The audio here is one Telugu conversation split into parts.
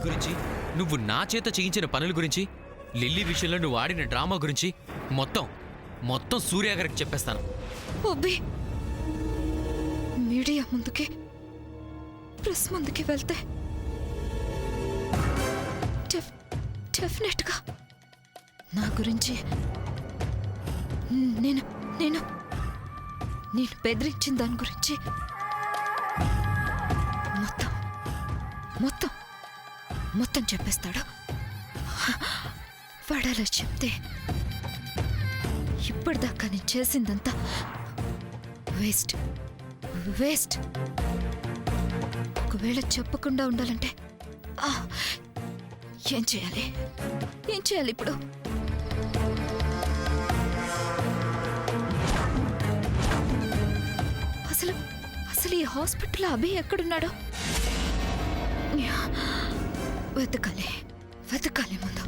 గురించి, నువ్వు నా చేత చేయించిన పనుల గురించి, లిల్లీ విషయంలో నువ్వు ఆడిన డ్రామా గురించి మొత్తం సూర్య గారికి చెప్పేస్తాను. మీడియా ముందుకి, ప్రెస్ ముందుకి వెళ్తే డెఫినెట్గా నా గురించి నేను నేను నేను బెదిరించిన దాని గురించి మొత్తం చెప్పేస్తాడు. వాడలా చెప్తే ఇప్పటిదాకా నేను చేసిందంతా వేస్ట్. ఒకవేళ చెప్పకుండా ఉండాలంటే ఏం చేయాలి ఇప్పుడు? అసలు ఈ హాస్పిటల్ అభి ఎక్కడున్నాడో వెతకాలి ముందు.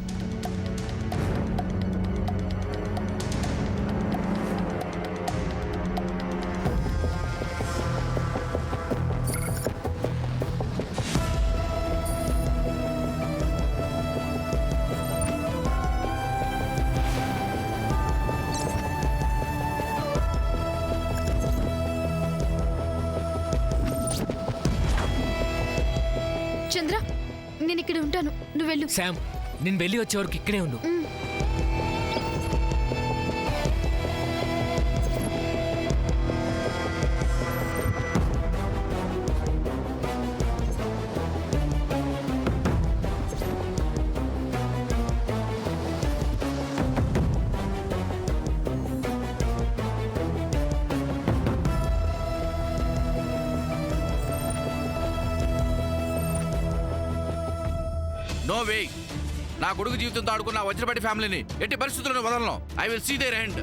చంద్ర, నేను ఇక్కడ ఉంటాను, నువ్వు వెళ్ళు. శామ్, నేను వెళ్ళి వచ్చే వరకు ఇక్కడే ఉండు. No way. నా కొడుకు జీవితంతో ఆడుకున్న వజ్రపాటి ఫ్యామిలీని ఎట్టి పరిస్థితులను వదలను. I will see their end.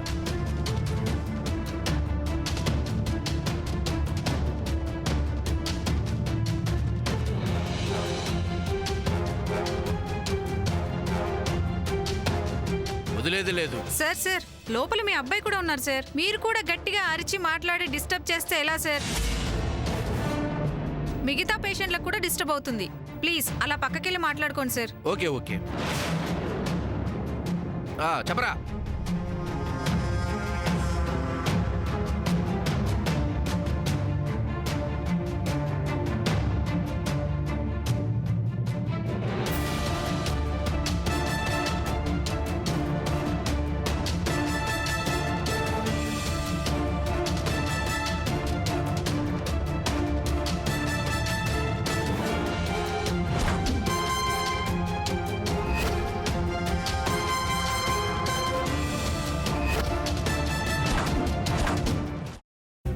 వదిలేది లేదు. సార్ లోపల మీ అబ్బాయి కూడా ఉన్నారు సార్. మీరు కూడా గట్టిగా అరిచి మాట్లాడి డిస్టర్బ్ చేస్తే ఎలా సార్? మిగతా పేషెంట్లకు కూడా డిస్టర్బ్ అవుతుంది. ప్లీజ్ అలా పక్కకెళ్ళి మాట్లాడుకోండి సార్. ఓకే చెప్పరా.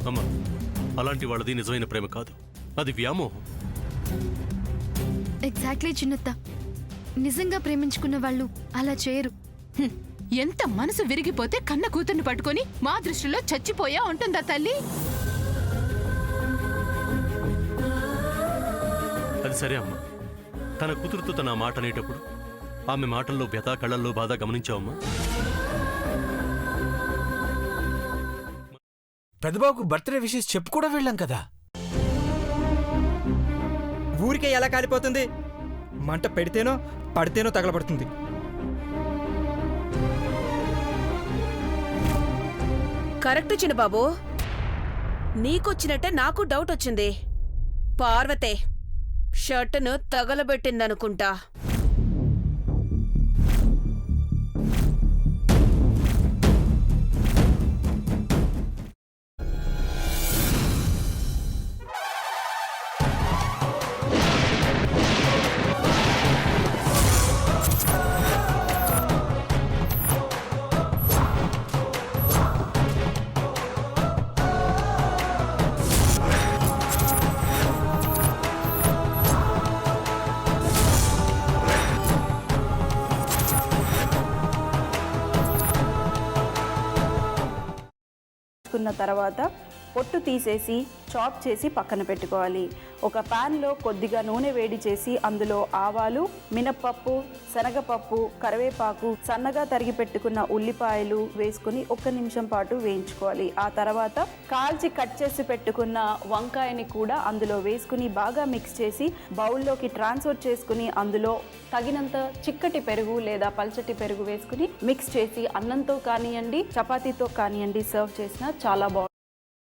అమ్మా, అలాంటి వాళ్ళది నిజమైన ప్రేమ కాదు, అది వ్యామోహం. ఎగ్జాక్ట్లీ చిన్నత్త, నిజంగా ప్రేమించుకున్న వాళ్ళు అలా చేయరు. ఎంత మనసు విరిగిపోతే కన్న కూతుర్ని పట్టుకొని మా దృష్టిలో చచ్చిపోయా ఉంటుందా తల్లి? అది సరే అమ్మా, తన కూతురుతో తన మాట అనేటప్పుడు ఆమె మాటల్లో వ్యథ, కళ్ళల్లో బాధ గమనించావమ్మా? పెద్దబాబుకు బర్త్డే విషెస్ చెప్పు కూడా వెళ్ళాం కదా. ఊరికే ఎలా కాలిపోతుంది? మంట పెడితేనో పడితేనో తగలబడుతుంది. కరెక్ట్ చిన్నబాబు, నీకొచ్చినట్టే నాకు డౌట్ వచ్చింది. పార్వతే షర్టును తగలబెట్టిందనుకుంటా. తర్వాత పొట్టు తీసేసి చాప్ చేసి పక్కన పెట్టుకోవాలి. ఒక ప్యాన్లో కొద్దిగా నూనె వేడి చేసి అందులో ఆవాలు, మినప్పప్పు, శనగపప్పు, కరివేపాకు, సన్నగా తరిగి పెట్టుకున్న ఉల్లిపాయలు వేసుకుని 1 నిమిషం పాటు వేయించుకోవాలి. ఆ తర్వాత కాల్చి కట్ చేసి పెట్టుకున్న వంకాయని కూడా అందులో వేసుకుని బాగా మిక్స్ చేసి బౌల్లోకి ట్రాన్స్ఫర్ చేసుకుని అందులో తగినంత చిక్కటి పెరుగు లేదా పల్చటి పెరుగు వేసుకుని మిక్స్ చేసి అన్నంతో కానివ్వండి, చపాతీతో కానివ్వండి సర్వ్ చేసినా చాలా బాగుంటుంది.